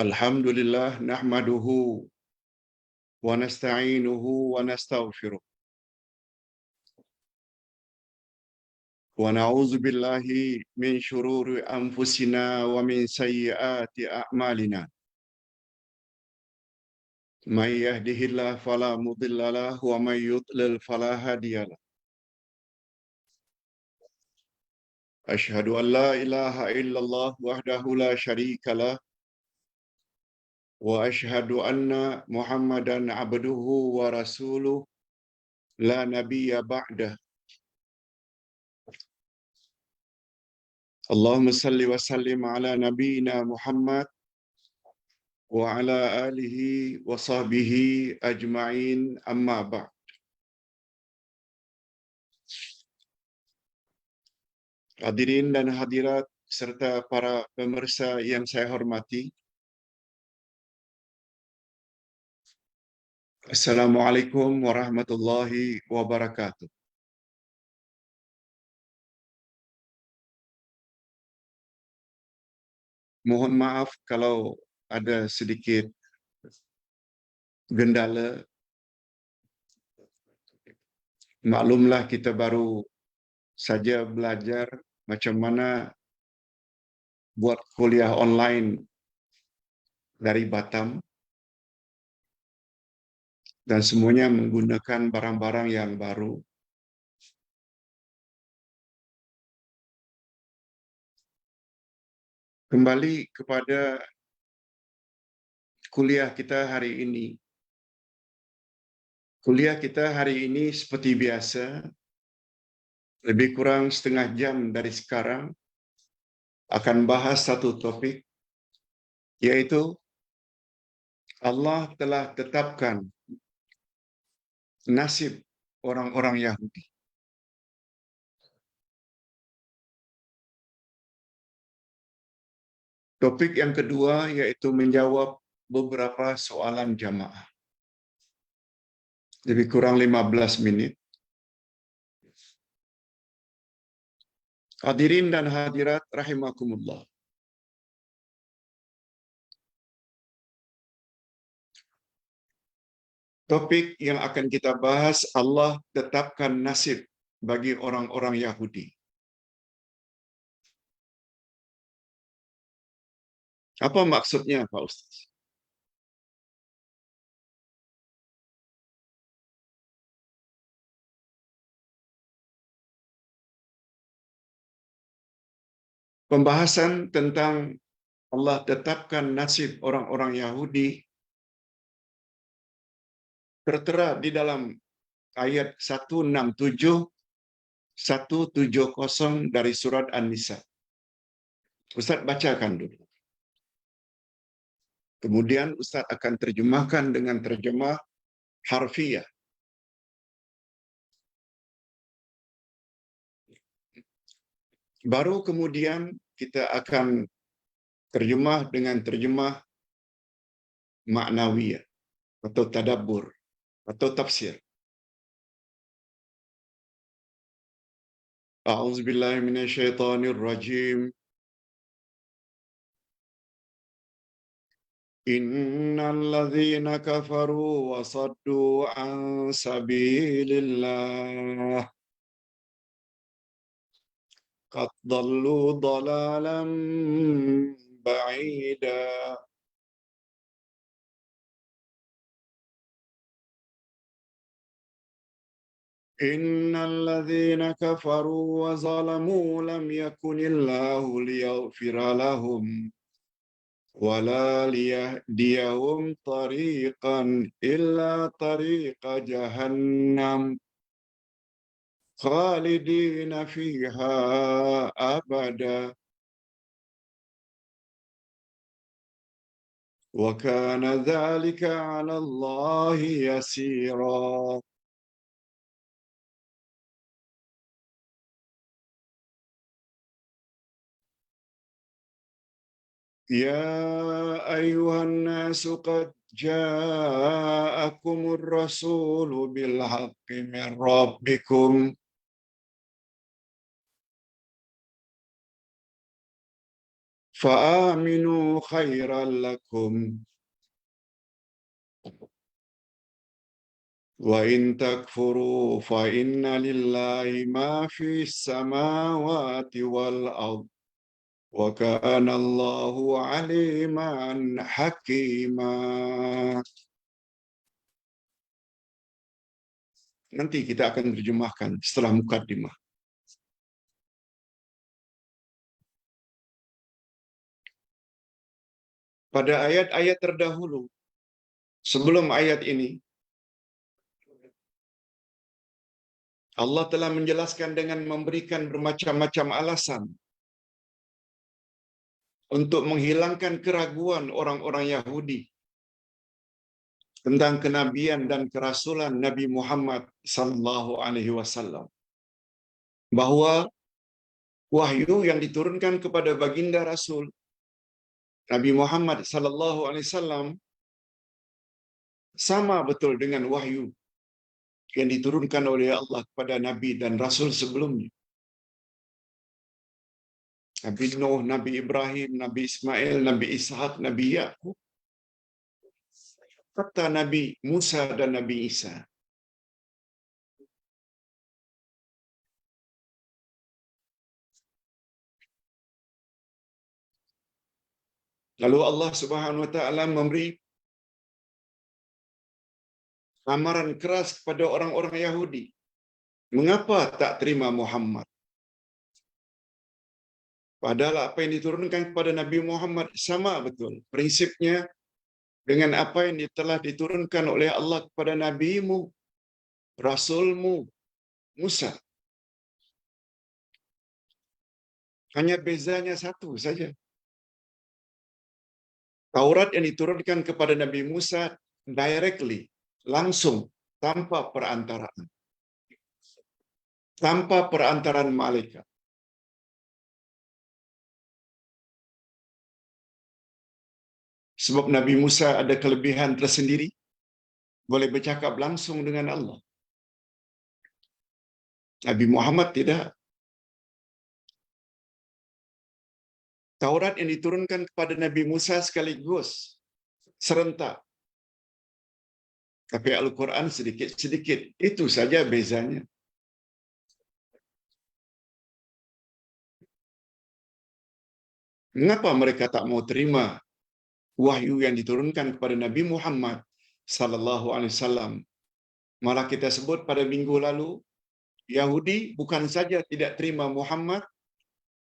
Alhamdulillah nahmaduhu wa nasta'inuhu wa nastaghfiruh wa na'udzu billahi min shururi anfusina wa min sayyiati a'malina. May yahdihillahu fala mudilla lahu wa may yudlil fala hadiya lahu. Asyhadu an la ilaha illallah wahdahu la syarika lah wa asyhadu anna Muhammadan abduhu wa rasuluh la nabiyya ba'dah. Allahumma salli wa sallim ala nabiyyina Muhammad wa ala alihi wa sahbihi ajma'in, amma ba'd. Hadirin dan hadirat serta para pemirsa yang saya hormati, Assalamualaikum warahmatullahi wabarakatuh. Mohon maaf kalau ada sedikit gendala. Maklumlah kita baru saja belajar macam mana buat kuliah online dari Batam dan semuanya menggunakan barang-barang yang baru. Kembali kepada kuliah kita hari ini. Kuliah kita hari ini seperti biasa, lebih kurang setengah jam dari sekarang, akan bahas satu topik, yaitu Allah telah tetapkan nasib orang-orang Yahudi. Topik yang kedua yaitu menjawab beberapa soalan jamaah. Lebih kurang 15 minit. Hadirin dan hadirat rahimakumullah. Topik yang akan kita bahas, Allah tetapkan nasib bagi orang-orang Yahudi. Apa maksudnya, Pak Ustaz? Pembahasan tentang Allah tetapkan nasib orang-orang Yahudi tertera di dalam ayat 167, 170 dari surat An-Nisa. Ustaz bacakan dulu. Kemudian Ustaz akan terjemahkan dengan terjemah harfiah. Baru kemudian kita akan terjemah dengan terjemah maknawiyah atau tadabbur atau tafsir. A'udzubillahi minasyaitonirrajim. Innal ladzina kafaru wa saddu an sabilillah qad dhallu dhalalan ba'ida. Innal ladzina kafaru wa zalamu lam yakunillahu liyaghfira lahum wala liyahdiyahum tariqan illa tariqa jahannam khalidina fiha abada wa kana dzalika 'ala Allahi yasira. Ya ayuhan nasu qad ja'akumur rasulu bil haqqi min rabbikum فآمنوا خيرا لكم وإن تكفروا فإن لله ما في السماوات والأرض وكان الله عليما حكيما. Nanti kita akan terjemahkan setelah mukaddimah. Pada ayat-ayat terdahulu, sebelum ayat ini, Allah telah menjelaskan dengan memberikan bermacam-macam alasan untuk menghilangkan keraguan orang-orang Yahudi tentang kenabian dan kerasulan Nabi Muhammad sallallahu alaihi wasallam. Bahwa wahyu yang diturunkan kepada baginda Rasul Nabi Muhammad sallallahu alaihi wasallam sama betul dengan wahyu yang diturunkan oleh Allah kepada nabi dan rasul sebelumnya. Nabi Nuh, Nabi Ibrahim, Nabi Ismail, Nabi Ishaq, Nabi Yaqub, kata Nabi Musa dan Nabi Isa. Lalu Allah Subhanahu wa taala memberi amaran keras kepada orang-orang Yahudi. Mengapa tak terima Muhammad? Padahal apa yang diturunkan kepada Nabi Muhammad sama betul prinsipnya dengan apa yang telah diturunkan oleh Allah kepada nabimu, rasulmu, Musa. Hanya bezanya satu saja. Taurat yang diturunkan kepada Nabi Musa directly, langsung, tanpa perantaraan. Tanpa perantaraan malaikat. Sebab Nabi Musa ada kelebihan tersendiri, boleh bercakap langsung dengan Allah. Nabi Muhammad tidak. Taurat yang diturunkan kepada Nabi Musa sekaligus, serentak. Tapi Al-Quran sedikit-sedikit. Itu saja bezanya. Mengapa mereka tak mau terima wahyu yang diturunkan kepada Nabi Muhammad sallallahu alaihi wasallam? Malah kita sebut pada minggu lalu, Yahudi bukan saja tidak terima Muhammad,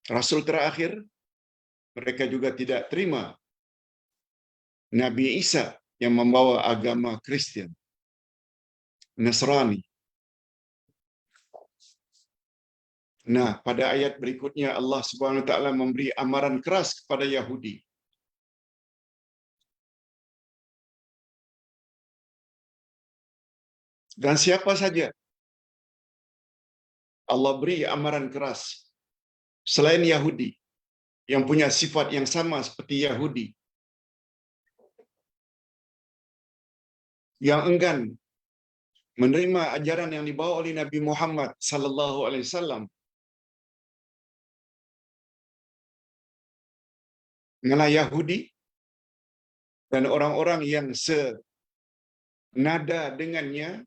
Rasul terakhir, mereka juga tidak terima Nabi Isa yang membawa agama Kristen, Nasrani. Nah, pada ayat berikutnya Allah Subhanahu wa taala memberi amaran keras kepada Yahudi. Dan siapa saja Allah beri amaran keras selain Yahudi yang punya sifat yang sama seperti Yahudi, yang enggan menerima ajaran yang dibawa oleh Nabi Muhammad sallallahu alaihi wasallam, mengenai Yahudi dan orang-orang yang senada dengannya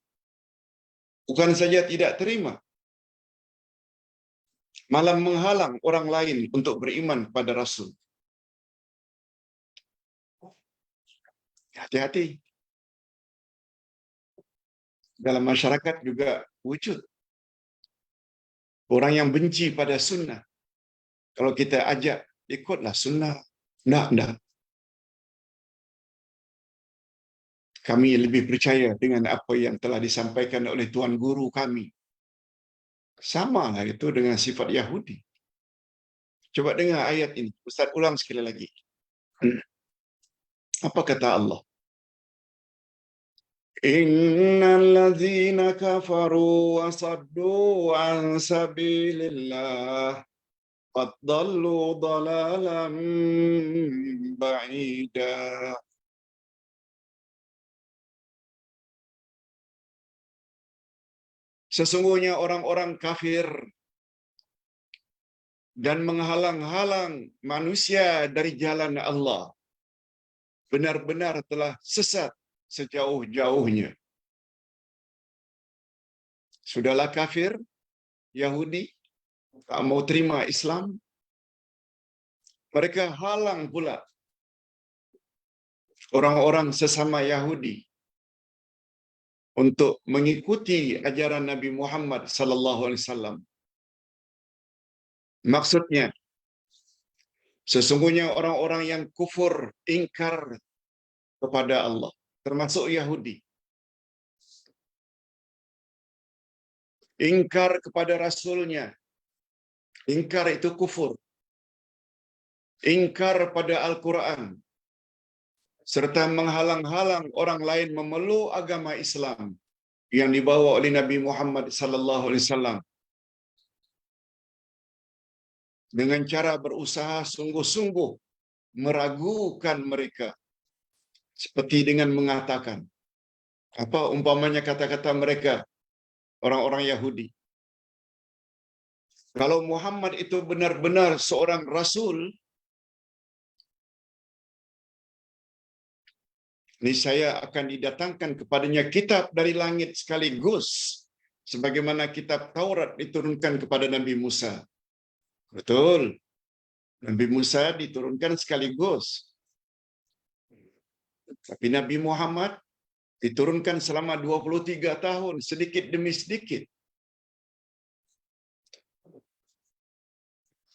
bukan saja tidak terima, malah menghalang orang lain untuk beriman pada Rasul. Hati-hati. Dalam masyarakat juga wujud orang yang benci pada sunnah. Kalau kita ajak, ikutlah sunnah. Tidak. Kami lebih percaya dengan apa yang telah disampaikan oleh Tuan Guru kami. Sama lah itu dengan sifat Yahudi. Coba dengar ayat ini. Ustaz ulang sekali lagi. Apa kata Allah? Innal ladzina kafaru wa saddu an sabilillah qad dallu dalalan ba'ida. Sesungguhnya orang-orang kafir dan menghalang-halang manusia dari jalan Allah, benar-benar telah sesat sejauh-jauhnya. Sudahlah kafir, Yahudi, tak mau terima Islam, mereka halang pula orang-orang sesama Yahudi untuk mengikuti ajaran Nabi Muhammad sallallahu alaihi wasallam. Maksudnya, sesungguhnya orang-orang yang kufur, ingkar kepada Allah, termasuk Yahudi, ingkar kepada Rasulnya, ingkar itu kufur, ingkar pada Al-Quran, serta menghalang-halang orang lain memeluk agama Islam yang dibawa oleh Nabi Muhammad sallallahu alaihi wasallam dengan cara berusaha sungguh-sungguh meragukan mereka, seperti dengan mengatakan, apa umpamanya kata-kata mereka, orang-orang Yahudi, kalau Muhammad itu benar-benar seorang rasul, niscaya akan didatangkan kepadanya kitab dari langit sekaligus, sebagaimana kitab Taurat diturunkan kepada Nabi Musa. Betul, Nabi Musa diturunkan sekaligus. Tapi Nabi Muhammad diturunkan selama 23 tahun, sedikit demi sedikit.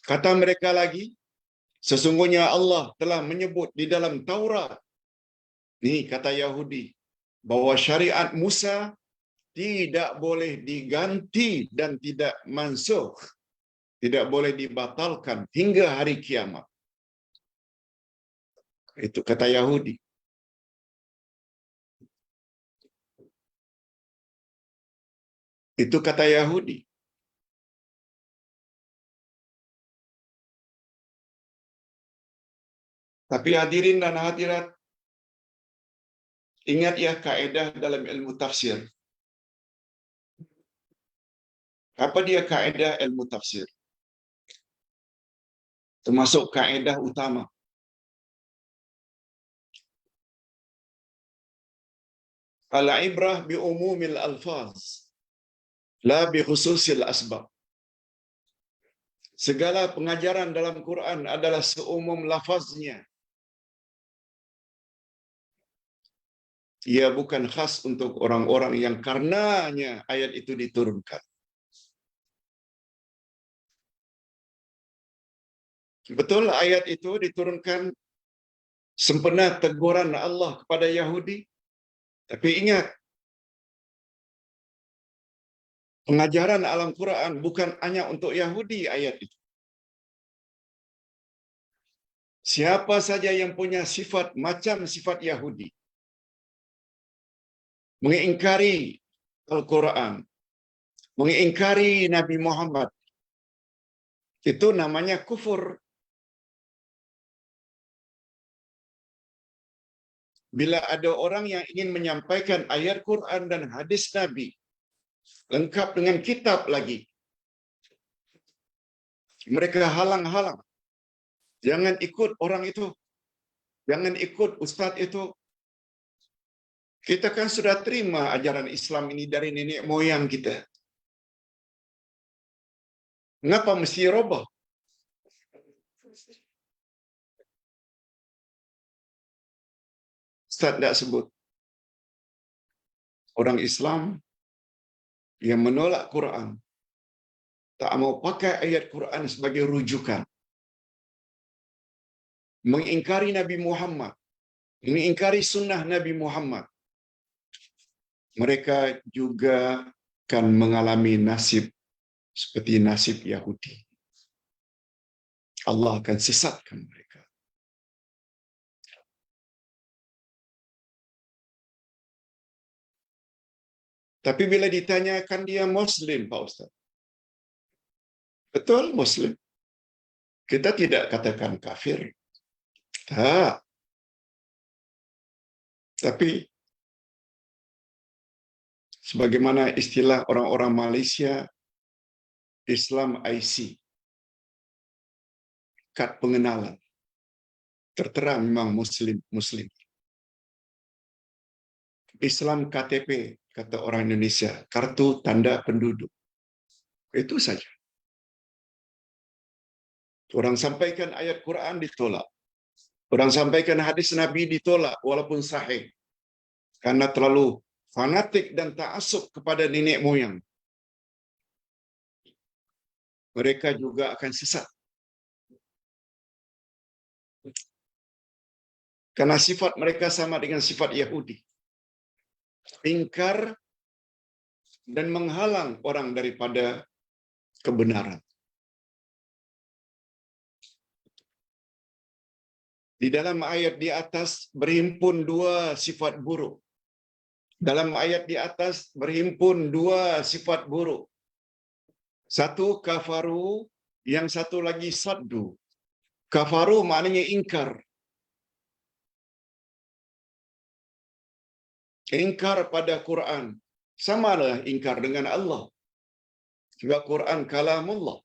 Kata mereka lagi, sesungguhnya Allah telah menyebut di dalam Taurat, ini kata Yahudi, bahwa syariat Musa tidak boleh diganti dan tidak mansukh, tidak boleh dibatalkan hingga hari kiamat. Itu kata Yahudi. Itu kata Yahudi. Tapi hadirin dan hadirat, ingat ya kaedah dalam ilmu tafsir. Apa dia kaedah ilmu tafsir? Termasuk kaedah utama. Al-ibrah bi umumil alfaz, la bi khususil asbab. Segala pengajaran dalam Quran adalah seumum lafaznya. Ia bukan khas untuk orang-orang yang karenanya ayat itu diturunkan. Betul ayat itu diturunkan sempena teguran Allah kepada Yahudi. Tapi ingat, pengajaran alam Quran bukan hanya untuk Yahudi ayat itu. Siapa saja yang punya sifat macam sifat Yahudi, mengingkari Al-Quran, mengingkari Nabi Muhammad, itu namanya kufur. Bila ada orang yang ingin menyampaikan ayat Quran dan hadis Nabi, lengkap dengan kitab lagi, mereka halang-halang. Jangan ikut orang itu. Jangan ikut ustaz itu. Kita kan sudah terima ajaran Islam ini dari nenek moyang kita. Mengapa mesti robah? Ustaz tidak sebut. Orang Islam yang menolak Quran, tak mau pakai ayat Quran sebagai rujukan, mengingkari Nabi Muhammad, mengingkari sunnah Nabi Muhammad, mereka juga akan mengalami nasib seperti nasib Yahudi. Allah akan sesatkan mereka. Tapi bila ditanyakan dia Muslim, Pak Ustaz. Betul Muslim. Kita tidak katakan kafir. Tak. Tapi sebagaimana istilah orang-orang Malaysia, Islam IC. kad pengenalan. Tertera memang Muslim. Islam KTP, kata orang Indonesia, kartu tanda penduduk. Itu saja. Orang sampaikan ayat Quran ditolak. Orang sampaikan hadis Nabi ditolak walaupun sahih. Karena terlalu fanatik dan ta'assub kepada nenek moyang. Mereka juga akan sesat. Karena sifat mereka sama dengan sifat Yahudi. Ingkar dan menghalang orang daripada kebenaran. Di dalam ayat di atas berhimpun dua sifat buruk. Dalam ayat di atas berhimpun dua sifat buruk. Satu kafaru, yang satu lagi saddu. Kafaru maknanya ingkar. Ingkar pada Quran. Samalah ingkar dengan Allah. Sebab Quran kalamullah.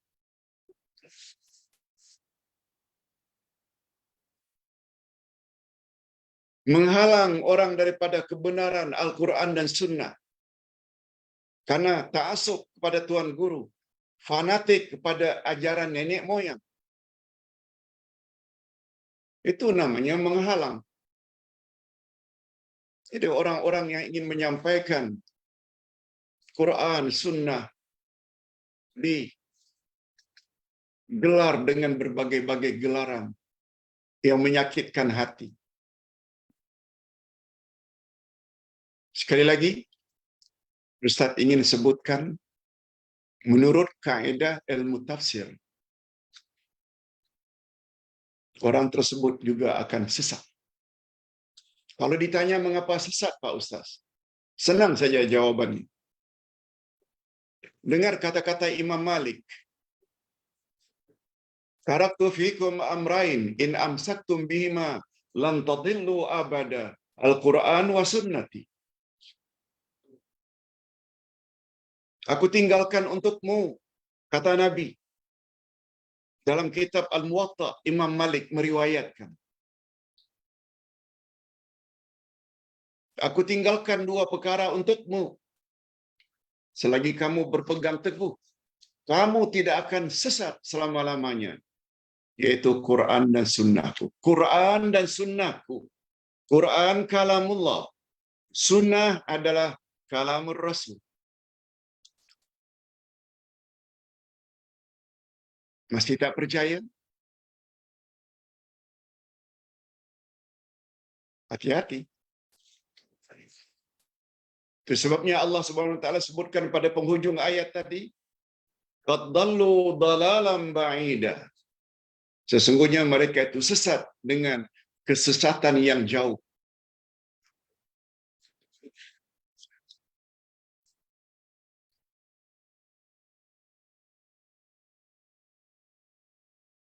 Menghalang orang daripada kebenaran Al-Quran dan Sunnah. Karena ta'assub kepada Tuan Guru. Fanatik kepada ajaran nenek moyang. Itu namanya menghalang. Jadi orang-orang yang ingin menyampaikan Quran, Sunnah digelar dengan berbagai-bagai gelaran yang menyakitkan hati. Sekali lagi, Ustaz ingin sebutkan, menurut kaedah ilmu tafsir, orang tersebut juga akan sesat. Kalau ditanya mengapa sesat, Pak Ustaz? Senang saja jawabannya. Dengar kata-kata Imam Malik. Taraktu fikum amrain in amsaktum bihima lan tadillu abada. Al-Quran wa sunnati. Aku tinggalkan untukmu, kata Nabi. Dalam kitab Al-Muwatta, Imam Malik meriwayatkan. Aku tinggalkan dua perkara untukmu. Selagi kamu berpegang teguh, kamu tidak akan sesat selama-lamanya. Yaitu Quran dan Sunnahku. Quran dan Sunnahku. Quran kalamullah. Sunnah adalah kalamur Rasul. Masih tak percaya? Hati-hati. Itu sebabnya Allah Subhanahu wa taala sebutkan pada penghujung ayat tadi, qad dallu dalalan ba'ida. Sesungguhnya mereka itu sesat dengan kesesatan yang jauh.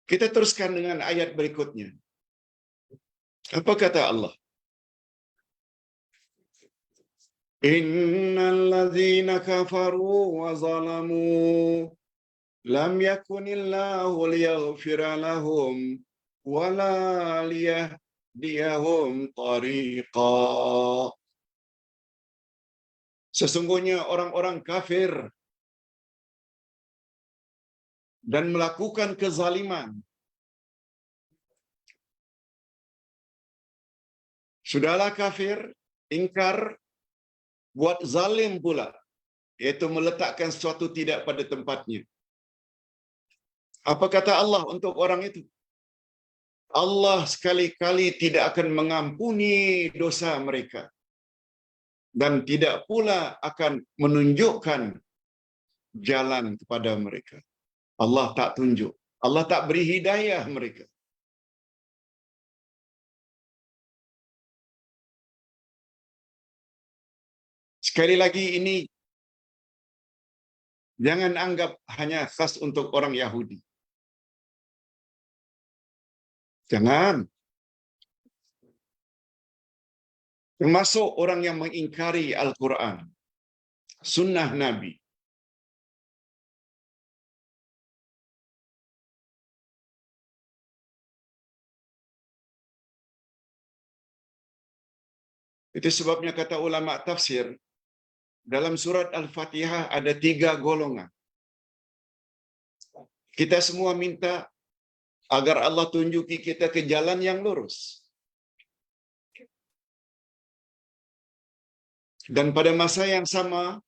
Kita teruskan dengan ayat berikutnya. Apa kata Allah? Innal ladzina kafaru wa zalamu lam yakunillahu liyaghfira lahum wa la liyahdiyahum tariqa. Sesungguhnya orang-orang kafir dan melakukan kezaliman sudahlah kafir, ingkar, buat zalim pula, iaitu meletakkan sesuatu tidak pada tempatnya. Apa kata Allah untuk orang itu? Allah sekali-kali tidak akan mengampuni dosa mereka dan tidak pula akan menunjukkan jalan kepada mereka. Allah tak tunjuk. Allah tak beri hidayah mereka. Sekali lagi ini jangan anggap hanya khas untuk orang Yahudi. Jangan. Termasuk orang yang mengingkari Al-Quran, Sunnah Nabi. Itu sebabnya kata ulama tafsir, dalam surat Al-Fatihah ada 3 golongan. Kita semua minta agar Allah tunjuki kita ke jalan yang lurus. Dan pada masa yang sama,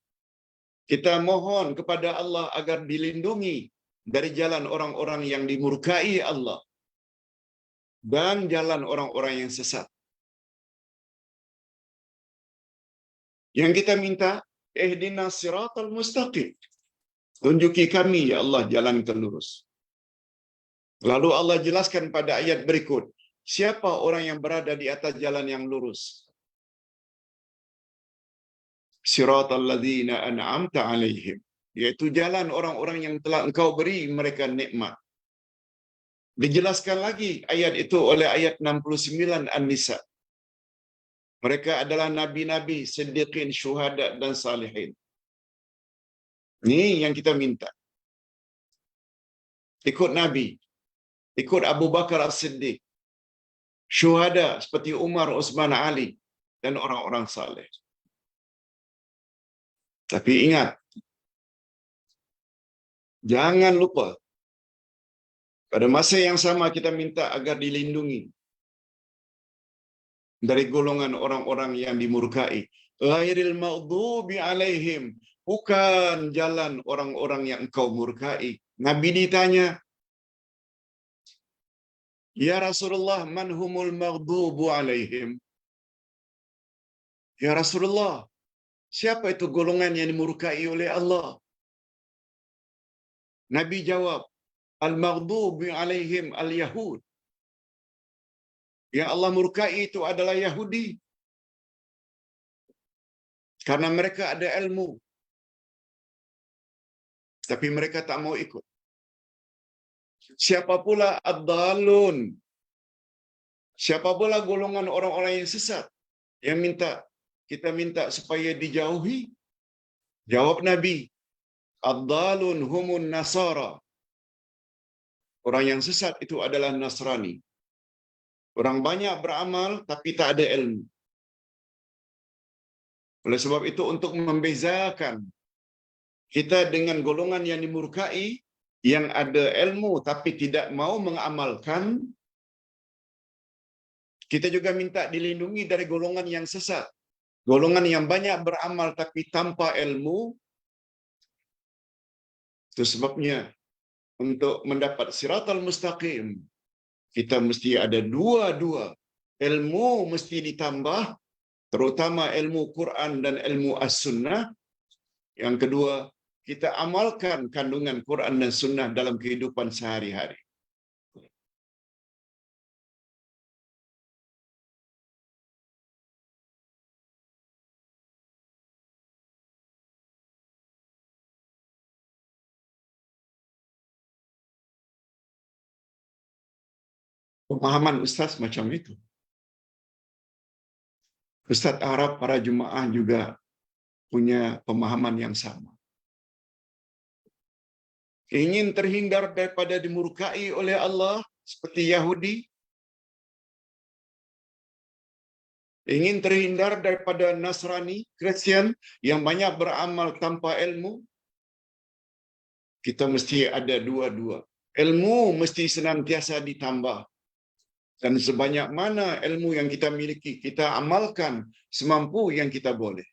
kita mohon kepada Allah agar dilindungi dari jalan orang-orang yang dimurkai Allah dan jalan orang-orang yang sesat. Yang kita minta, ihdinas siratal mustaqim. Tunjuki kami, ya Allah, jalan yang lurus. Lalu Allah jelaskan pada ayat berikut, siapa orang yang berada di atas jalan yang lurus? Siratal ladzina an'amta alaihim, yaitu jalan orang-orang yang telah Engkau beri mereka nikmat. Dijelaskan lagi ayat itu oleh ayat 69 An-Nisa. Mereka adalah nabi-nabi, siddiqin, syuhada dan salihin. Ini yang kita minta. Ikut Nabi, ikut Abu Bakar As-Siddiq, syuhada seperti Umar, Utsman, Ali dan orang-orang saleh. Tapi ingat, jangan lupa, pada masa yang sama kita minta agar dilindungi dari golongan orang-orang yang dimurkai. Ghairil maghdubi alaihim, bukan jalan orang-orang yang engkau murkai. Nabi ditanya, ya Rasulullah, man humul maghdubu alaihim? Ya Rasulullah, siapa itu golongan yang dimurkai oleh Allah? Nabi jawab, al-maghdubi alaihim al-yahud. Yang Allah murkai itu adalah Yahudi. Karena mereka ada ilmu, tapi mereka tak mau ikut. Siapa pula ad-dallun? Siapa pula golongan orang-orang yang sesat yang kita minta supaya dijauhi? Jawab Nabi, ad-dallun humun nasara. Orang yang sesat itu adalah Nasrani. Orang banyak beramal tapi tak ada ilmu. Oleh sebab itu, untuk membezakan kita dengan golongan yang dimurkai, yang ada ilmu tapi tidak mau mengamalkan, kita juga minta dilindungi dari golongan yang sesat. Golongan yang banyak beramal tapi tanpa ilmu. Itu sebabnya untuk mendapat siratal mustaqim, kita mesti ada dua-dua. Ilmu mesti ditambah, terutama ilmu Quran dan ilmu As-Sunnah. Yang kedua, kita amalkan kandungan Quran dan Sunnah dalam kehidupan sehari-hari. Pemahaman Ustaz macam itu. Ustaz harap para jemaah juga punya pemahaman yang sama. Ingin terhindar daripada dimurkai oleh Allah seperti Yahudi, ingin terhindar daripada Nasrani, Kristian yang banyak beramal tanpa ilmu, kita mesti ada dua-dua. Ilmu mesti senantiasa ditambah. Dan sebanyak mana ilmu yang kita miliki, kita amalkan semampu yang kita boleh.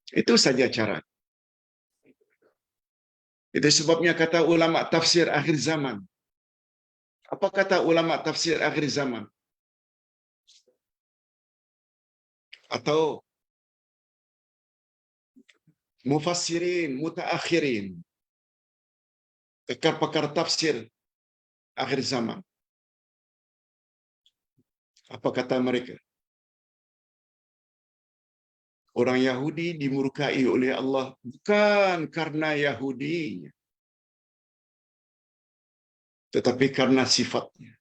Itu saja cara. Itu sebabnya kata ulama tafsir akhir zaman. Apa kata ulama tafsir akhir zaman? Atau mufassirin, mutaakhirin, pakar-pakar tafsir akhir zaman. Apa kata mereka? Orang Yahudi dimurkai oleh Allah bukan karena Yahudinya, tetapi karena sifatnya.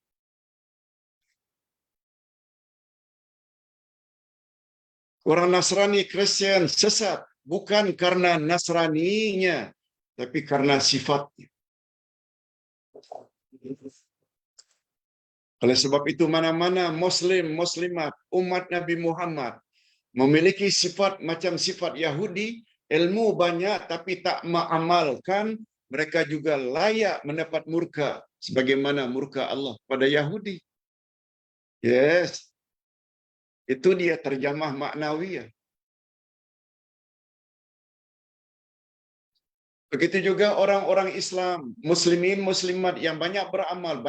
Orang Nasrani, Kristen sesat bukan karena Nasraninya, tapi karena sifatnya. Oleh sebab itu mana-mana Muslim, Muslimat, umat Nabi Muhammad memiliki sifat macam sifat Yahudi, ilmu banyak tapi tak mengamalkan, mereka juga layak mendapat murka sebagaimana murka Allah pada Yahudi. Yes, itu dia terjemah maknawiyah. Begitu juga orang-orang Islam, muslimin, muslimat yang banyak beramal,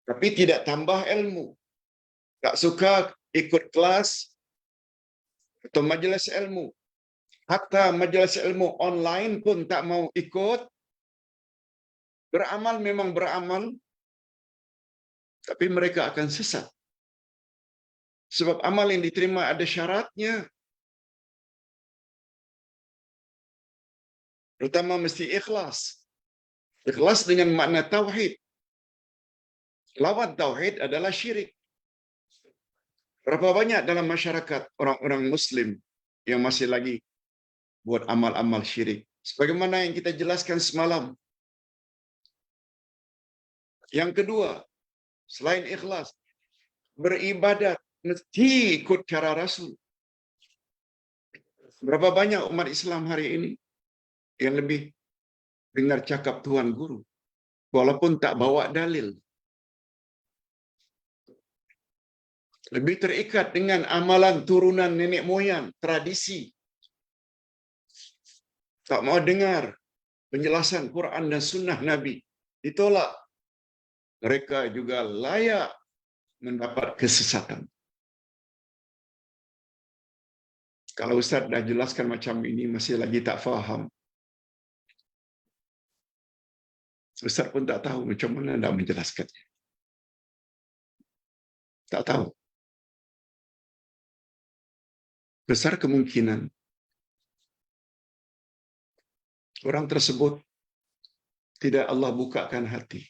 tapi tidak tambah ilmu. Tak suka ikut kelas atau majelis ilmu. Hatta majelis ilmu online pun tak mau ikut. Beramal memang beramal, tapi mereka akan sesat. Sebab amal yang diterima ada syaratnya. Terutama mesti ikhlas. Ikhlas dengan makna tauhid. Lawan tauhid adalah syirik. Berapa banyak dalam masyarakat orang-orang Muslim yang masih lagi buat amal-amal syirik. Sebagaimana yang kita jelaskan semalam. Yang kedua, selain ikhlas, beribadat mesti ikut cara Rasul. Berapa banyak umat Islam hari ini yang lebih dengar cakap Tuhan Guru, walaupun tak bawa dalil. Lebih terikat dengan amalan turunan nenek moyang, tradisi. Tak mau dengar penjelasan Quran dan Sunnah Nabi. Ditolak. Mereka juga layak mendapat kesesatan. Kalau Ustaz dah jelaskan macam ini, masih lagi tak faham. Ustaz pun tak tahu macam mana nak menjelaskannya. Tak tahu. Besar kemungkinan orang tersebut tidak Allah bukakan hati.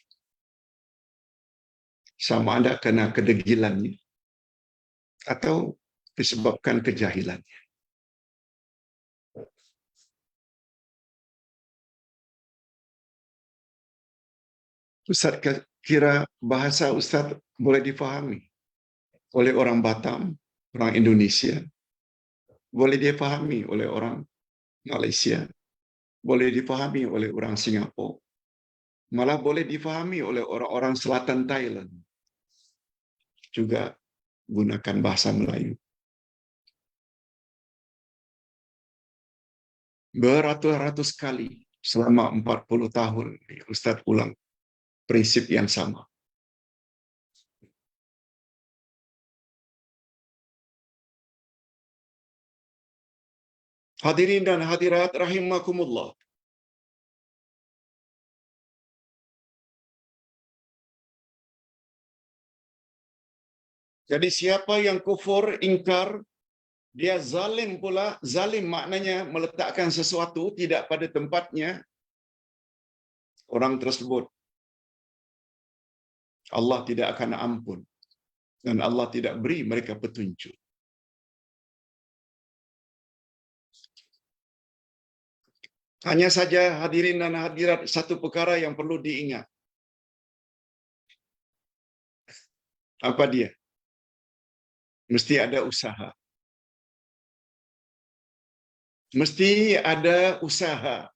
Sama ada kena kedegilannya atau disebabkan kejahilannya. Ustaz kira bahasa Ustaz boleh difahami oleh orang Batam, orang Indonesia, boleh difahami oleh orang Malaysia, boleh difahami oleh orang Singapura, malah boleh difahami oleh orang-orang selatan Thailand. Juga gunakan bahasa Melayu. Beratus-ratus kali selama 40 tahun Ustaz ulang prinsip yang sama. Hadirin dan hadirat rahimakumullah. Jadi siapa yang kufur, ingkar, dia zalim pula. Zalim maknanya meletakkan sesuatu tidak pada tempatnya. Orang tersebut Allah tidak akan ampun. Dan Allah tidak beri mereka petunjuk. Hanya saja hadirin dan hadirat, satu perkara yang perlu diingat. Apa dia? Mesti ada usaha. Mesti ada usaha.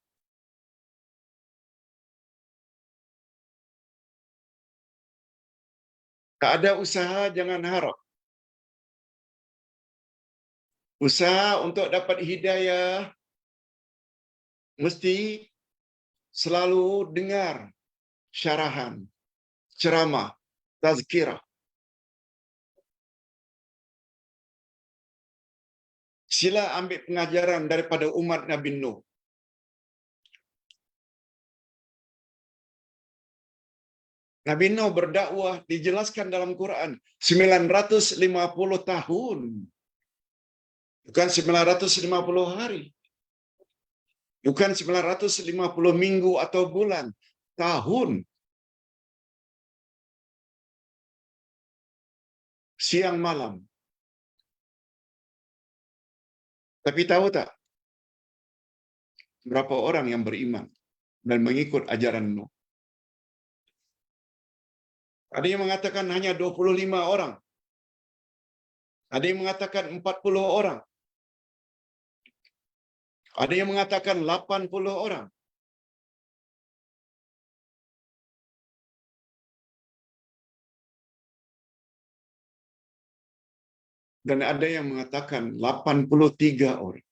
Tak ada usaha, jangan harap. Usaha untuk dapat hidayah, mesti selalu dengar syarahan, ceramah, tazkirah. Sila ambil pengajaran daripada umat Nabi Nuh. Nabi Nuh berdakwah dijelaskan dalam Quran 950 tahun. Bukan 950 hari. Bukan 950 minggu atau bulan. Tahun. Siang malam. Tapi tahu tak? Berapa orang yang beriman dan mengikut ajaran Nuh? Ada yang mengatakan hanya 25 orang. Ada yang mengatakan 40 orang. Ada yang mengatakan 80 orang. Dan ada yang mengatakan 83 orang.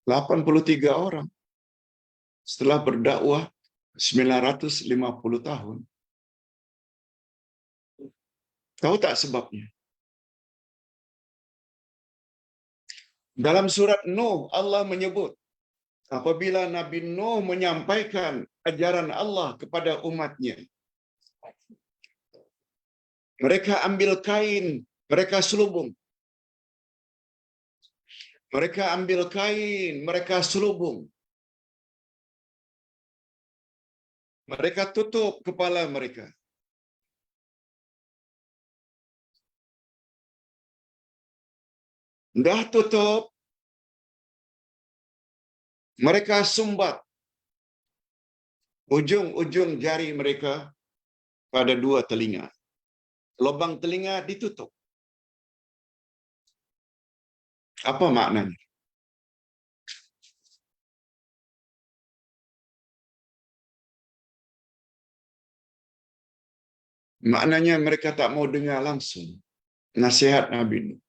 83 orang setelah berdakwah 950 tahun. Tahu tak sebabnya? Dalam surat Nuh, Allah menyebut apabila Nabi Nuh menyampaikan ajaran Allah kepada umatnya, mereka ambil kain, mereka selubung. Mereka ambil kain, mereka selubung. Mereka tutup kepala mereka. Dah tutup, mereka sumbat ujung-ujung jari mereka pada dua telinga. Lubang telinga ditutup. Apa maknanya? Maknanya mereka tak mau dengar langsung nasihat Nabi Nuh.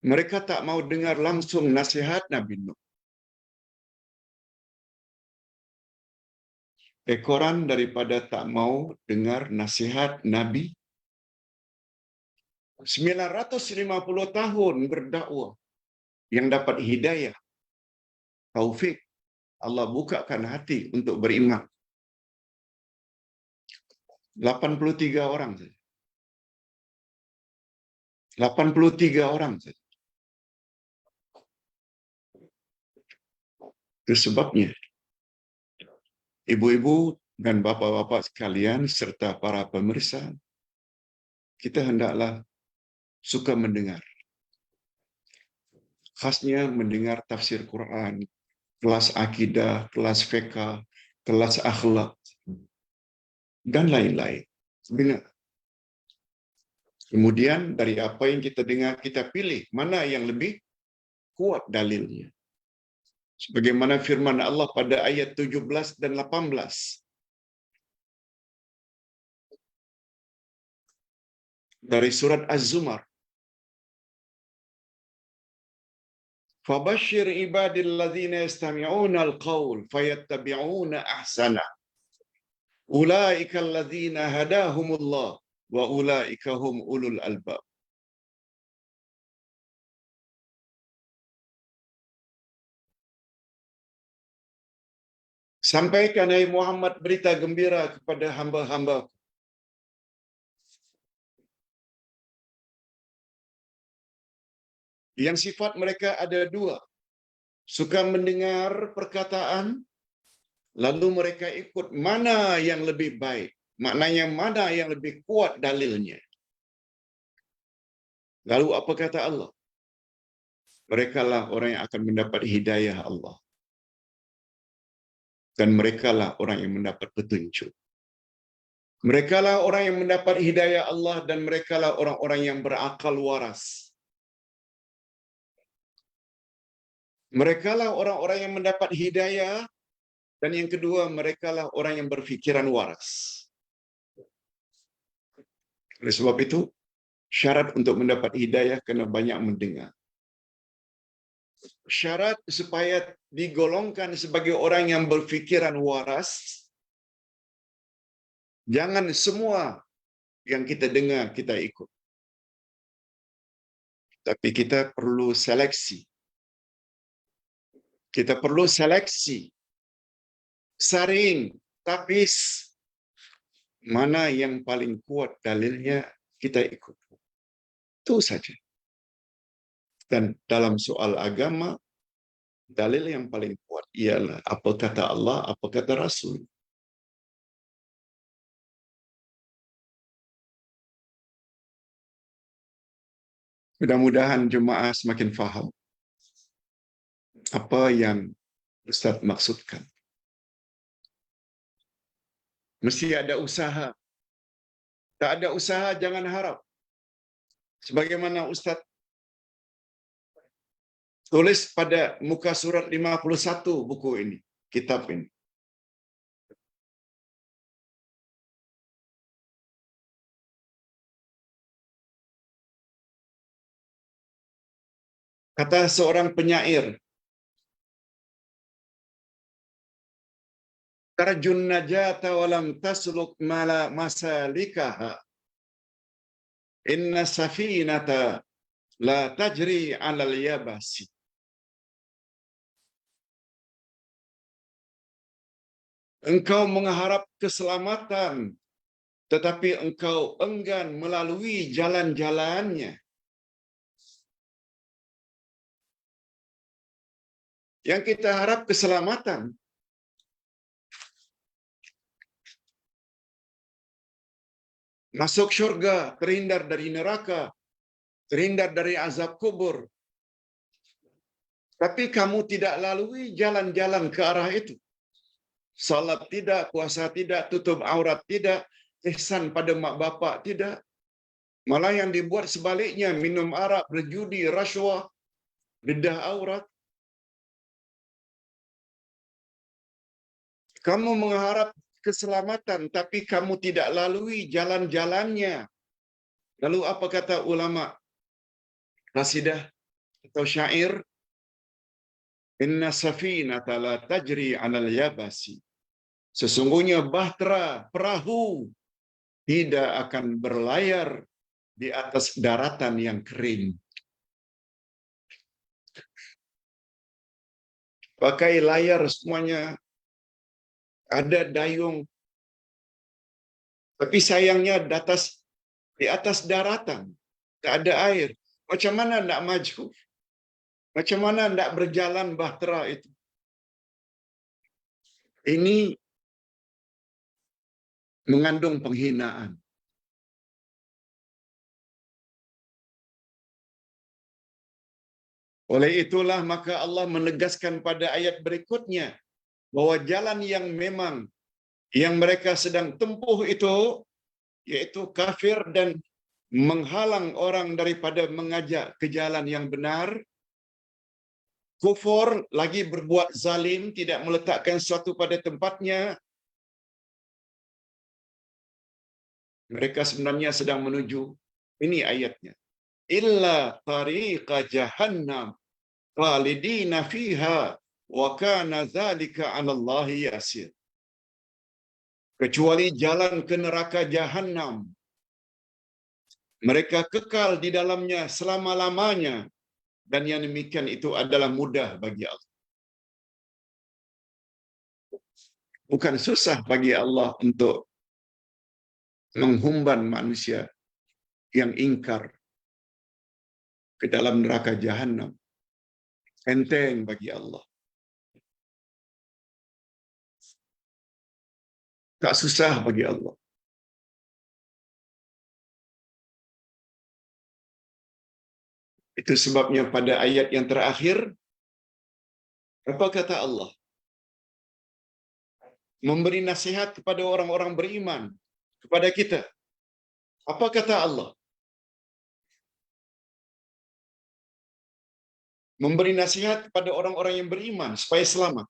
Mereka tak mau dengar langsung nasihat Nabi Nuh. Ekoran daripada tak mau dengar nasihat Nabi. 950 tahun berdakwah yang dapat hidayah, taufik. Allah bukakan hati untuk beriman. 83 orang saja. 83 orang saja. Itu sebabnya ibu-ibu dan bapa-bapa sekalian serta para pemirsa, kita hendaklah suka mendengar. Khasnya mendengar tafsir Quran, kelas akidah, kelas fiqh, kelas akhlak, dan lain-lain. Dengar. Kemudian dari apa yang kita dengar, kita pilih mana yang lebih kuat dalilnya. Sebagaimana firman Allah pada ayat 17 dan 18. Dari surat Az-Zumar. Fabashshir ibadil ladzina yastami'una al-qaul fayattabi'una ahsana. Ulaika alladzina hadahumullah wa ulaika hum ulul albab. Sampaikan hai Muhammad berita gembira kepada hamba-hamba. Yang sifat mereka ada dua. Suka mendengar perkataan, lalu mereka ikut mana yang lebih baik. Maknanya mana yang lebih kuat dalilnya. Lalu apa kata Allah? Merekalah orang yang akan mendapat hidayah Allah. Dan merekalah orang yang mendapat petunjuk. Merekalah orang yang mendapat hidayah Allah dan merekalah orang-orang yang berakal waras. Merekalah orang-orang yang mendapat hidayah dan yang kedua merekalah orang yang berfikiran waras. Oleh sebab itu, syarat untuk mendapat hidayah kena banyak mendengar. Syarat supaya digolongkan sebagai orang yang berfikiran waras, jangan semua yang kita dengar kita ikut. Tapi kita perlu seleksi. Kita perlu seleksi. Saring, tapis. Mana yang paling kuat dalilnya kita ikut. Itu saja. Dan dalam soal agama, dalil yang paling kuat ialah apa kata Allah, apa kata Rasul. Mudah-mudahan jemaah semakin faham apa yang Ustaz maksudkan. Mesti ada usaha. Tak ada usaha, jangan harap. Sebagaimana Ustaz tulis pada muka surat 51 buku ini, kitab ini. Kata seorang penyair, tarjun najata walam tasluk mala masalikaha. Inna safinata la tajri 'alal yabasi. Engkau mengharap keselamatan, tetapi engkau enggan melalui jalan-jalannya. Yang kita harap keselamatan. Masuk syurga, terhindar dari neraka, terhindar dari azab kubur. Tapi kamu tidak lalui jalan-jalan ke arah itu. Salat tidak, puasa tidak, tutup aurat tidak, ihsan pada mak bapak tidak. Malah yang dibuat sebaliknya, minum arak, berjudi, rasuah, bedah aurat. Kamu mengharap keselamatan, tapi kamu tidak lalui jalan-jalannya. Lalu apa kata ulama qasidah atau syair? Inna safinata la tajri 'alal yabasi. Sesungguhnya bahtera, perahu, tidak akan berlayar di atas daratan yang kering. Pakai layar semuanya, ada dayung. Tapi sayangnya di atas daratan, tak ada air. Macam mana nak maju? Macam mana nak berjalan bahtera itu? Ini mengandung penghinaan. Oleh itulah maka Allah menegaskan pada ayat berikutnya bahwa jalan yang memang yang mereka sedang tempuh itu yaitu kafir dan menghalang orang daripada mengajak ke jalan yang benar. Kufur, lagi berbuat zalim, tidak meletakkan sesuatu pada tempatnya. Mereka sebenarnya sedang menuju, ini ayatnya, illa tariqa jahannam khalidina fiha wa kana dzalika 'ala Allahi yasir. Kecuali jalan ke neraka jahannam. Mereka kekal di dalamnya selama-lamanya, dan yang demikian itu adalah mudah bagi Allah. Bukan susah bagi Allah untuk menghumban manusia yang ingkar ke dalam neraka jahannam. Enteng bagi Allah. Tak susah bagi Allah. Itu sebabnya pada ayat yang terakhir, apa kata Allah? Memberi nasihat kepada orang-orang beriman, kepada kita. Apa kata Allah? Memberi nasihat kepada orang-orang yang beriman supaya selamat.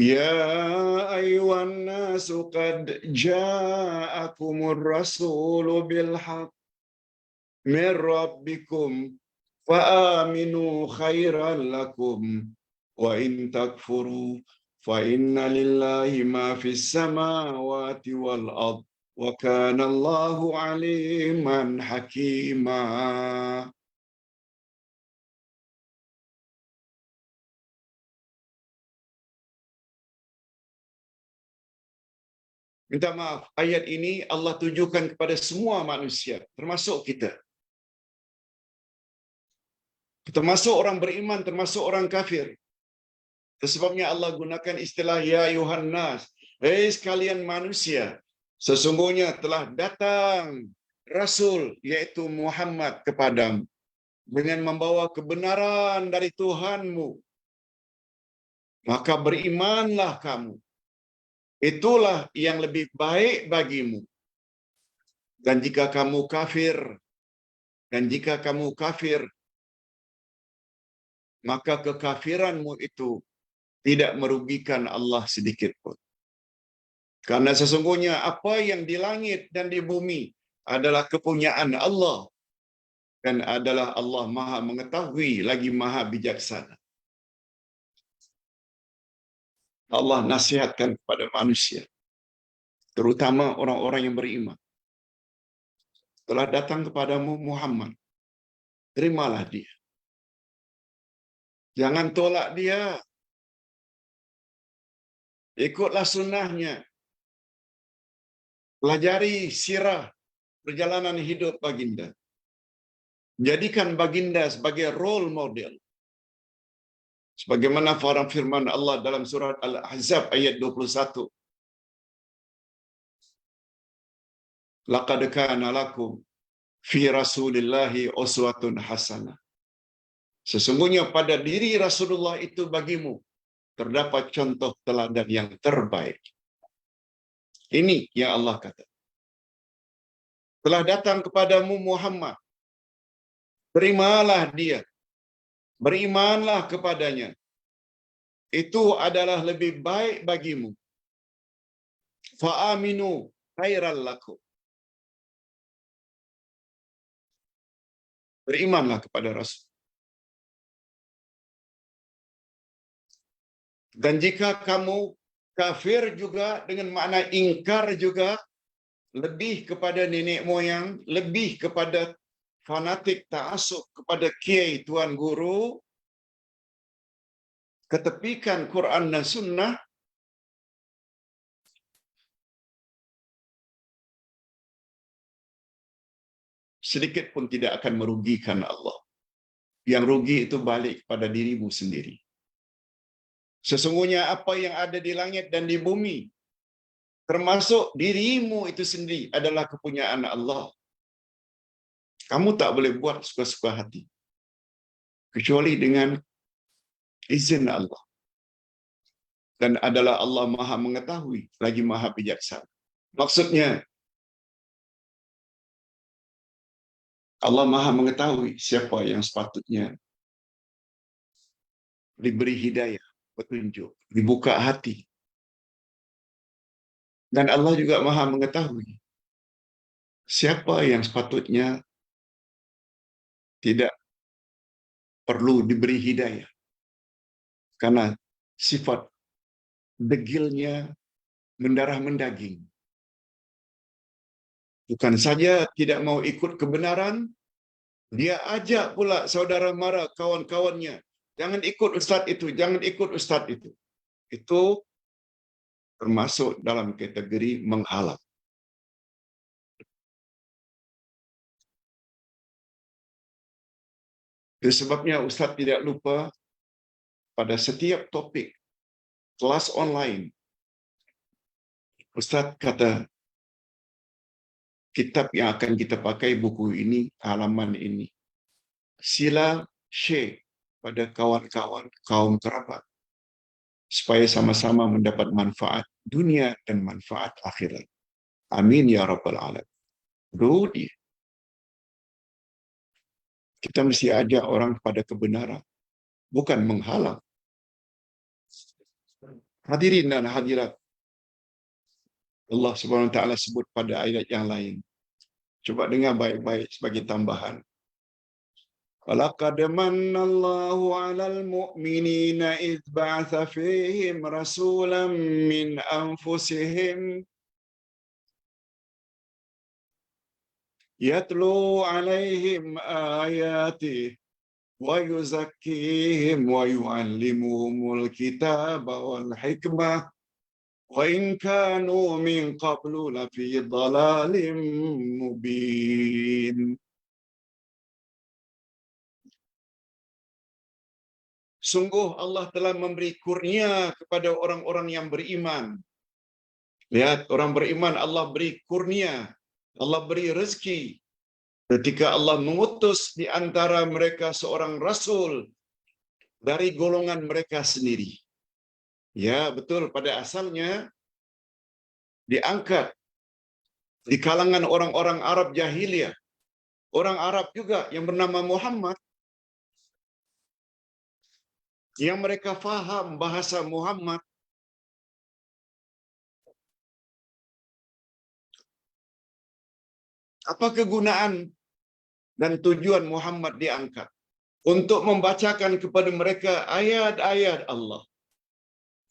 Ya ayyuhan nasu qad ja'akumur rasulu bil haqq min rabbikum fa'aminu khairan lakum wa in takfuru fa inna lillahi ma fis samawati wal ard wa kana Allahu aliman hakima. Minta maaf, ayat ini Allah tujukan kepada semua manusia, termasuk kita. Termasuk orang beriman, termasuk orang kafir. Sebabnya Allah gunakan istilah ya ayuhan nas. Hei sekalian manusia, sesungguhnya telah datang Rasul, yaitu Muhammad kepadamu, dengan membawa kebenaran dari Tuhanmu. Maka berimanlah kamu. Itulah yang lebih baik bagimu. Dan jika kamu kafir, maka kekafiranmu itu tidak merugikan Allah sedikit pun. Karena sesungguhnya apa yang di langit dan di bumi adalah kepunyaan Allah. Dan adalah Allah Maha mengetahui lagi Maha bijaksana. Allah nasihatkan kepada manusia, terutama orang-orang yang beriman. Telah datang kepadamu Muhammad, terimalah dia. Jangan tolak dia. Ikutlah sunnahnya. Pelajari sirah perjalanan hidup baginda. Jadikan baginda sebagai role model. Sebagaimana firman Allah dalam surat Al-Ahzab ayat 21. Laqad kana lakum fi Rasulillahi uswatun hasanah. Sesungguhnya pada diri Rasulullah itu bagimu terdapat contoh teladan yang terbaik. Ini yang Allah kata. Telah datang kepadamu Muhammad. Terimalah dia. Berimanlah kepadanya. Itu adalah lebih baik bagimu. Fa'aminu khairal lakum. Berimanlah kepada Rasul. Dan jika kamu kafir juga dengan makna ingkar juga, lebih kepada nenek moyang, lebih kepada fanatik ta'assub kepada kiai tuan guru, ketepikan Quran dan Sunnah, sedikit pun tidak akan merugikan Allah. Yang rugi itu balik kepada dirimu sendiri. Sesungguhnya apa yang ada di langit dan di bumi, termasuk dirimu itu sendiri, adalah kepunyaan Allah. Kamu tak boleh buat suka-suka hati, kecuali dengan izin Allah. Dan adalah Allah Maha mengetahui, lagi Maha bijaksana. Maksudnya, Allah Maha mengetahui siapa yang sepatutnya diberi hidayah, petunjuk, dibuka hati. Dan Allah juga Maha mengetahui siapa yang sepatutnya tidak perlu diberi hidayah. Karena sifat degilnya mendarah mendaging. Bukan saja tidak mau ikut kebenaran, dia ajak pula saudara mara kawan-kawannya. Jangan ikut ustaz itu, jangan ikut ustaz itu. Itu termasuk dalam kategori menghalang. Itu sebabnya ustaz tidak lupa pada setiap topik kelas online. Ustaz kata, kitab yang akan kita pakai buku ini, halaman ini. Sila share pada kawan-kawan, kaum kerabat, supaya sama-sama mendapat manfaat dunia dan manfaat akhirat. Amin ya rabbal alamin. Rudi. Kita mesti ajak orang pada kebenaran, bukan menghalang. Hadirin dan hadirat, Allah Subhanahu wa taala sebut pada ayat yang lain. Coba dengar baik-baik sebagai tambahan. Walaqad mannallahu 'alal mu'minina idz ba'atsa fihim rasulan min anfusihim yatlu 'alaihim ayatihi wa yuzakkihim wa yu'allimuhumul kitaba wal hikmah wa in kanu min qablu lafi dhalalin mubin. Sungguh Allah telah memberi kurnia kepada orang-orang yang beriman Lihat, orang beriman Allah beri kurnia, Allah beri rezeki. Ketika Allah mengutus di antara mereka seorang rasul dari golongan mereka sendiri. Ya, betul, pada asalnya diangkat di kalangan orang-orang Arab jahiliyah. Orang Arab juga yang bernama Muhammad, yang mereka faham bahasa Muhammad. Apa kegunaan dan tujuan Muhammad diangkat? Untuk membacakan kepada mereka ayat-ayat Allah,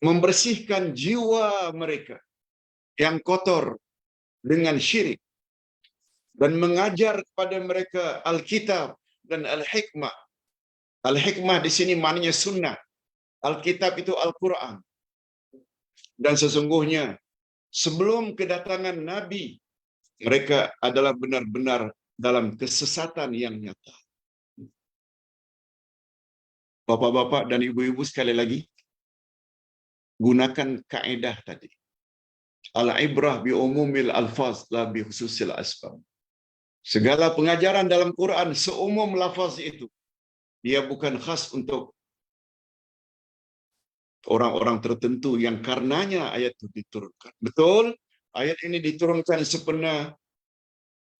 membersihkan jiwa mereka yang kotor dengan syirik, dan mengajar kepada mereka Alkitab dan Al-Hikmah. Al-Hikmah di sini maknanya sunnah. Alkitab itu Al-Quran. Dan sesungguhnya sebelum kedatangan Nabi, mereka adalah benar-benar dalam kesesatan yang nyata. Bapak-bapak dan ibu-ibu sekali lagi, gunakan kaedah tadi. Al-ibrah bi umumil alfaz la bi khususil asbab. Segala pengajaran dalam Quran seumum lafaz itu. Dia bukan khas untuk orang-orang tertentu yang karenanya ayat itu diturunkan. Betul, ayat ini diturunkan sepenuhnya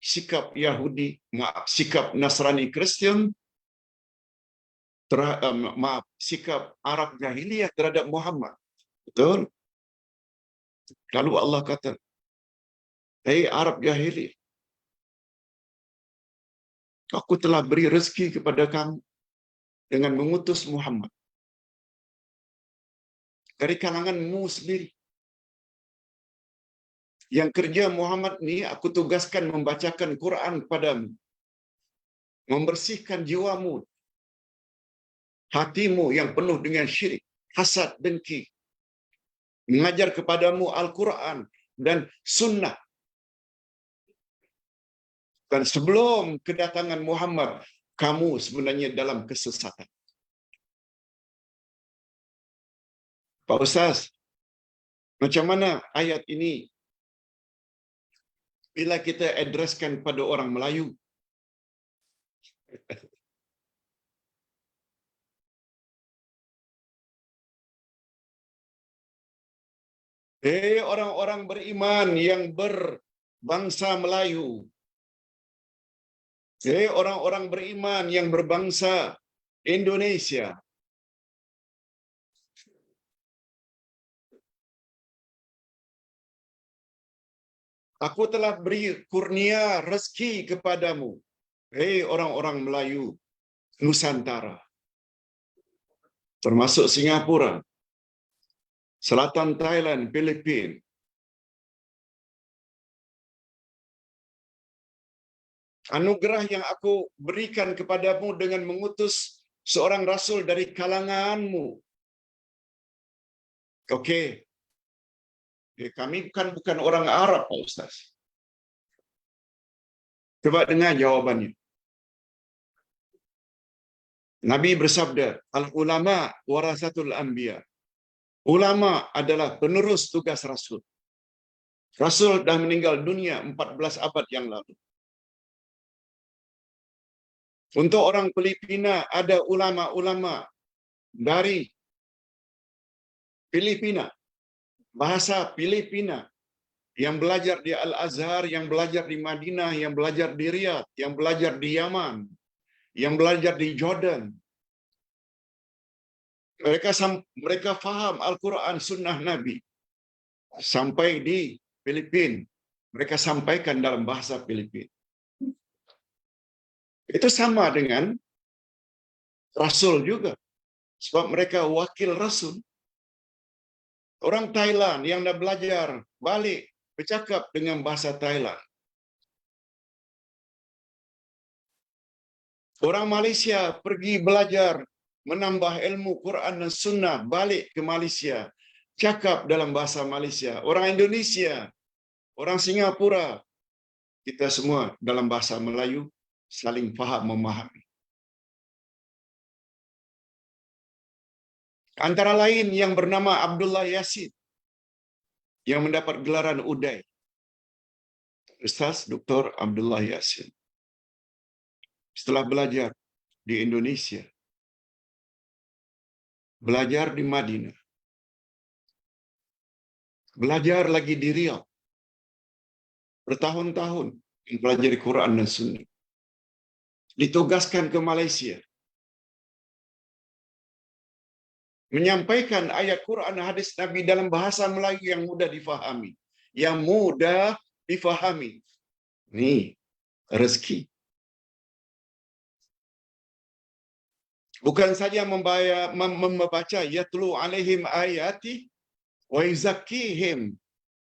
sikap Yahudi, sikap Nasrani Kristen, sikap Arab jahiliyah terhadap Muhammad. Betul. Lalu Allah kata, "Hei Arab jahiliyah, aku telah beri rezeki kepada kamu dengan mengutus Muhammad dari kalanganmu sendiri. Yang kerja Muhammad ni aku tugaskan membacakan Quran padamu, membersihkan jiwamu, hatimu yang penuh dengan syirik, hasad, dengki, mengajar kepadamu Al-Quran dan Sunnah. Dan sebelum kedatangan Muhammad, kamu sebenarnya dalam kesesatan." Pak Ustaz, macam mana ayat ini bila kita addresskan pada orang Melayu? Hei orang-orang beriman yang berbangsa Melayu. Hei orang-orang beriman yang berbangsa Indonesia. Aku telah beri kurnia rezeki kepadamu. Hei orang-orang Melayu Nusantara, termasuk Singapura, Selatan Thailand, Filipina. Anugerah yang aku berikan kepadamu dengan mengutus seorang rasul dari kalanganmu. Okey. Kami bukan orang Arab, Pak Ustaz. Coba dengar jawabannya. Nabi bersabda, "Al-ulama warasatul anbiya." Ulama adalah penerus tugas rasul. Rasul dah meninggal dunia 14 abad yang lalu. Untuk orang Filipina ada ulama-ulama dari Filipina, bahasa Filipina, yang belajar di Al-Azhar, yang belajar di Madinah, yang belajar di Riyadh, yang belajar di Yaman, yang belajar di Jordan. Mereka faham Al-Quran Sunnah Nabi. Sampai di Filipina, mereka sampaikan dalam bahasa Filipina. Itu sama dengan Rasul juga. Sebab mereka wakil Rasul. Orang Thailand yang dah belajar balik bercakap dengan bahasa Thailand. Orang Malaysia pergi belajar menambah ilmu Quran dan Sunnah, balik ke Malaysia, cakap dalam bahasa Malaysia. Orang Indonesia, orang Singapura, kita semua dalam bahasa Melayu saling faham memahami. Antara lain yang bernama Abdullah Yasin. yang mendapat gelaran Udai, Ustaz Dr. Abdullah Yasin. Setelah belajar di Indonesia, belajar di Madinah, belajar lagi di Riyadh, bertahun-tahun mempelajari Quran dan Sunnah, ditugaskan ke Malaysia, menyampaikan ayat Quran dan hadis Nabi dalam bahasa Melayu yang mudah difahami. Yang mudah difahami. Ini rezeki. Bukan saja membaca yatlu alaihim ayati wa yuzakkihim,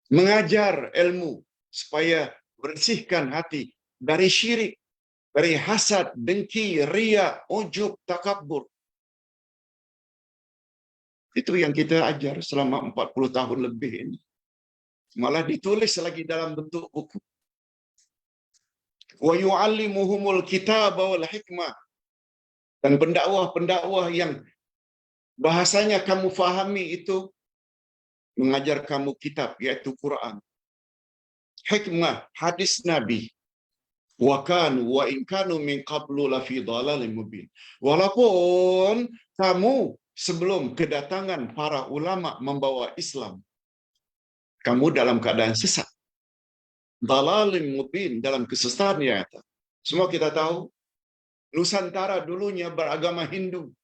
mengajar ilmu supaya bersihkan hati dari syirik, dari hasad, dengki, riya, ujub, takabbur. Itu yang kita ajar selama 40 tahun lebih ini. Malah ditulis lagi dalam bentuk buku. Wa yu'allimuhumul kitaba wal hikmah. Dan pendakwah-pendakwah yang bahasanya kamu fahami itu mengajar kamu kitab, yaitu Quran. Hikmah, hadis Nabi. Wa kanu wa in kanu min qablu la fi dhalalin mubin. Walaupun kamu sebelum kedatangan para ulama membawa Islam, kamu dalam keadaan sesat. Dhalalin mubin, dalam kesesatan yang nyata. Semua kita tahu, Nusantara dulunya beragama Hindu.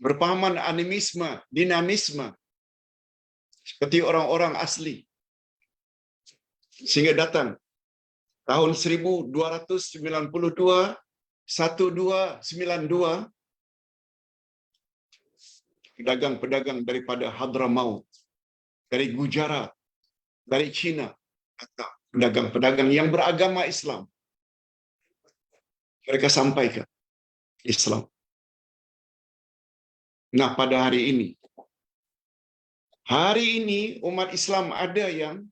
Berpahaman animisme, dinamisme, seperti orang-orang asli. Sehingga datang tahun 1292, 1292, pedagang-pedagang daripada Hadramaut, dari Gujarat, dari Cina, atau pedagang-pedagang yang beragama Islam. Mereka sampaikan Islam. Nah, pada hari ini umat Islam ada yang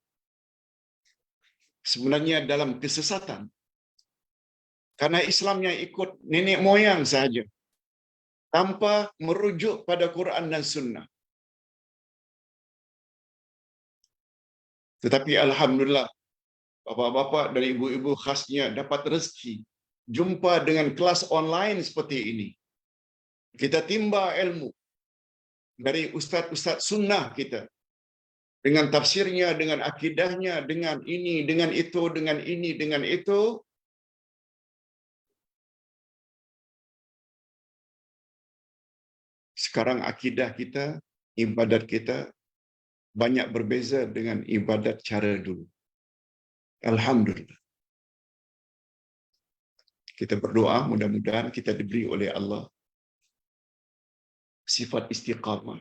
sebenarnya dalam kesesatan. Karena Islamnya ikut nenek moyang saja, tanpa merujuk pada Quran dan Sunnah. Tetapi Alhamdulillah, bapak-bapak dan ibu-ibu khasnya dapat rezeki jumpa dengan kelas online seperti ini. Kita timba ilmu dari ustaz-ustaz sunnah kita, dengan tafsirnya, dengan akidahnya, dengan ini, dengan itu, dengan ini, dengan itu. Sekarang akidah kita, ibadat kita banyak berbeza dengan ibadat cara dulu. Alhamdulillah. Kita berdoa mudah-mudahan kita diberi oleh Allah sifat istiqamah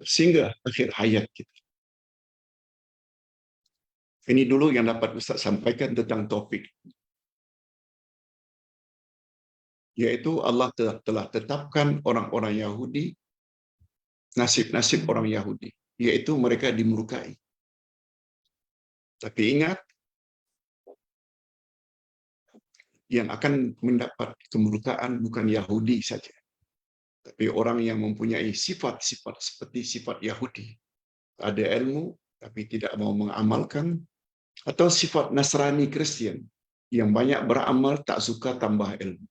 sehingga akhir hayat kita. Ini dulu yang dapat Ustaz sampaikan tentang topik, yaitu Allah telah tetapkan orang-orang Yahudi, nasib-nasib orang Yahudi, yaitu mereka dimurkai. Tapi ingat, yang akan mendapat kemurkaan bukan Yahudi saja, tapi orang yang mempunyai sifat-sifat seperti sifat Yahudi. Ada ilmu, tapi tidak mau mengamalkan, atau sifat Nasrani Kristian, yang banyak beramal, tak suka tambah ilmu.